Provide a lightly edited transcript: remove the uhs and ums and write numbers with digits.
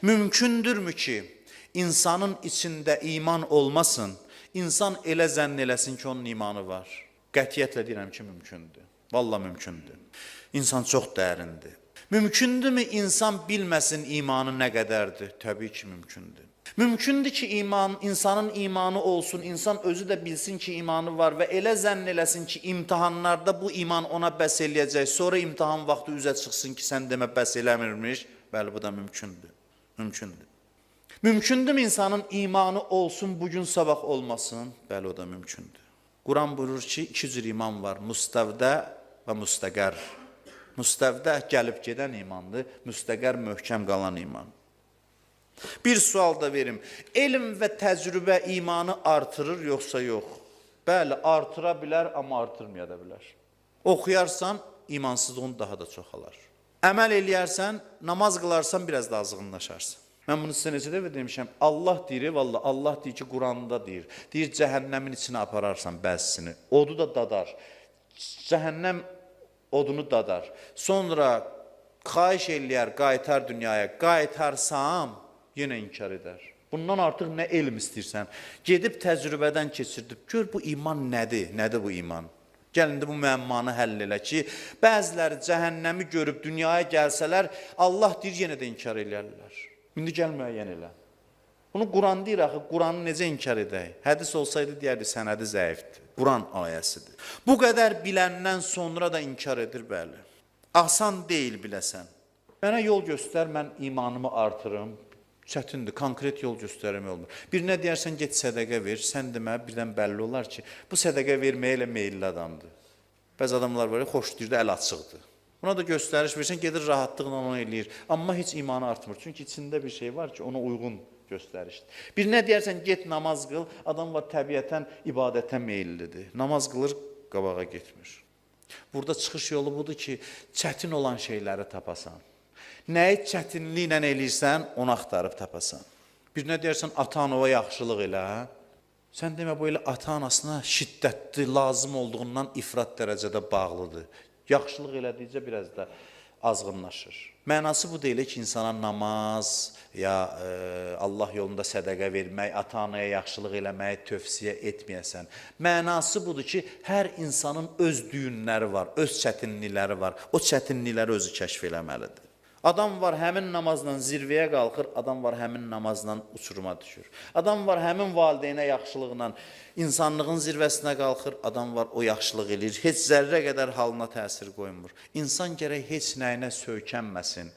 Mümkündürmü ki, insanın içində iman olmasın, insan elə zənn eləsin ki, onun imanı var? Qətiyyətlə deyirəm ki, mümkündür. Vallahi mümkündür. İnsan çox dərindir. Mümkündürmü insan bilməsin imanı nə qədərdir? Təbii ki, mümkündür. Mümkündür ki, insanın imanı olsun, insan özü də bilsin ki, imanı var və elə zənn eləsin ki, imtahanlarda bu iman ona bəs eləyəcək, sonra imtahan vaxtı üzə çıxsın ki, sən demə bəs eləmirmiş. Bəli, bu da mümkündür. Mümkündür. Mümkündürmü insanın imanı olsun, bugün sabah olmasın? Bəli, o da mümkündür. Quran buyurur ki, iki cür iman var, müstəvdə və müstəqər. Müstəvdə gəlib gedən imandır, müstəqər möhkəm qalan iman. Bir sual da verim, elm və təcrübə imanı artırır yoxsa yox? Bəli, artıra bilər, amma artırmaya da bilər. Oxuyarsan, imansızlığın daha da çoxalar. Əməl eləyərsən, namaz qılarsan, biraz da azğınlaşarsan. Mən bunu sizə necə də demişəm, Allah deyir, vallahi Allah deyir ki, Quranda deyir, deyir cəhənnəmin içine apararsan bəzisini, odu da dadar, cəhənnəm odunu dadar, sonra xahiş eləyər, qaytar dünyaya, qaytarsam, yenə inkar edər. Bundan artıq nə elm istəyirsən, gedib təcrübədən keçirdib, gör bu iman nədir, nədir bu iman? Gəlin bu müəmmanı həll elə ki, bəziləri cəhənnəmi görüb dünyaya gəlsələr, Allah deyir, yenə də inkar eləyərlər. İndi gəl müəyyən elə. Bunu Quran deyir, axı, Quranı necə inkar edək? Hədis olsaydı deyərdi, sənədi zəifdir. Quran ayəsidir. Bu qədər biləndən sonra da inkar edir, bəli. Asan deyil biləsən. Mənə yol göstər, mən imanımı artırım. Çətindir, konkret yol göstərmək olmur. Birinə deyərsən, get sədəqə ver, sən demə, birdən bəlli olar ki, bu sədəqə verməyə elə meyilli adamdır. Bəzi adamlar var, xoş deyir də əl açıqdır. Buna da göstəriş versən, gedir rahatlıqla onu eləyir. Amma heç imanı artmır. Çünki içində bir şey var ki, ona uyğun göstərişdir. Birinə deyərsən, get namaz qıl, adam var təbiətən ibadətə meyillidir. Namaz qılır, qabağa getmir. Burada çıxış yolu budur ki, çətin olan şeyləri tapasan. Nəyi çətinliklə eləyirsən, onu axtarıb tapasan. Birinə deyərsən, ata-anava yaxşılıq elə. Sən demə, bu elə ata-anasına şiddətli, lazım olduğundan ifrat dərəcədə bağlıdır. Yaxşılıq elədikcə biraz da azğınlaşır. Mənası bu deyil ki, insana namaz ya Allah yolunda sədəqə vermək, ata-anaya yaxşılıq eləməyi tövsiyə etməyəsən. Mənası budur ki, hər insanın öz düyünləri var, öz çətinlikləri var. O çətinlikləri özü kəşf eləməlidir. Adam var həmin namazla zirvəyə qalxır, adam var həmin namazla uçuruma düşür. Adam var həmin valideynə yaxşılıqla insanlığın zirvəsinə qalxır, adam var o yaxşılıq eləyir, heç zərrə qədər halına təsir qoymur. İnsan gərək heç nəyinə söykənməsin,